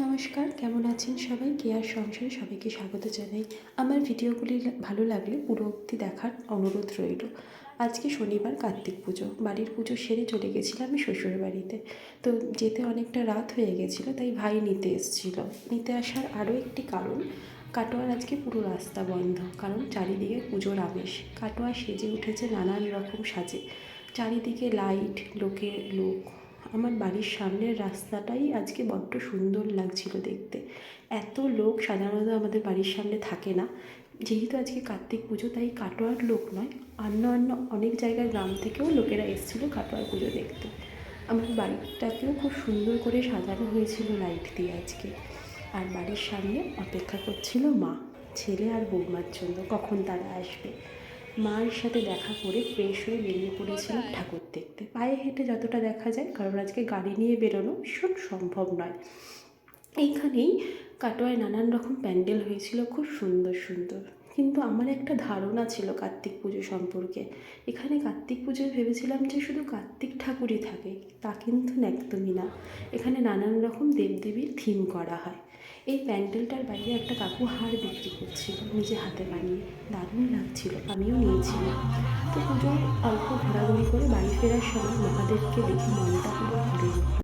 নমস্কার, কেমন আছেন সবাই? কেয়ার সংসারে সবাইকে স্বাগত জানাই। আমার ভিডিওগুলি ভালো লাগলে পুরো অবধি দেখার অনুরোধ রইল। আজকে শনিবার, কার্তিক পুজো। বাড়ির পুজো সেরে চলে গেছিলাম আমি শ্বশুরবাড়িতে। তো যেতে অনেকটা রাত হয়ে গেছিলো, তাই ভাই নিতে এসেছিল। নিতে আসার আরও একটি কারণ, কাটোয়ার আজকে পুরো রাস্তা বন্ধ, কারণ চারিদিকে পুজোর আবেশ। কাটোয়া সেজে উঠেছে নানান রকম সাজে, চারিদিকে লাইট, লোকের লোক। আমার বাড়ির সামনের রাস্তাটাই আজকে বড্ড সুন্দর লাগছিল দেখতে। এত লোক সাধারণত আমাদের বাড়ির সামনে থাকে না। যেহেতু আজকে কার্তিক পুজো, তাই কাটোয়ার লোক নয়, অন্য অনেক জায়গার গ্রাম থেকেও লোকেরা এসেছিলো কাটোয়ার পুজো দেখতে। আমার বাড়িটাকেও খুব সুন্দর করে সাজানো হয়েছিল লাইট দিয়ে আজকে। আর বাড়ির সামনে অপেক্ষা করছিল মা, ছেলে আর বৌমার জন্য, কখন তারা আসবে। মার সাথে দেখা করে ফ্রেশ হয়ে বেরিয়ে পড়েছিলাম ঠাকুর দেখতে। পায়ে হেঁটে যতটা দেখা যায়, কারণ আজকে গাড়ি নিয়ে বেরোনো ভীষণ সম্ভব নয়। এইখানেই কাটোয়ায় নানান রকম প্যান্ডেল হয়েছিল, খুব সুন্দর সুন্দর। কিন্তু আমার একটা ধারণা ছিল কার্তিক পুজো সম্পর্কে। এখানে কার্তিক পুজোয় ভেবেছিলাম যে শুধু কার্তিক ঠাকুরই থাকে, তা কিন্তু একদমই না। এখানে নানান রকম দেবদেবীর থিম করা হয়। এই প্যান্ডেলটার বাইরে একটা কাকু হার বিক্রি করছিল, নিজে হাতে বানিয়ে। দারুণ লাগছিল, আমিও নিয়েছিলাম। তো পুজোয় অল্প ঘোরাঘুরি করে বাড়ি ফেরার সময় মহাদেবকে দেখে মনটা পুরো ভরে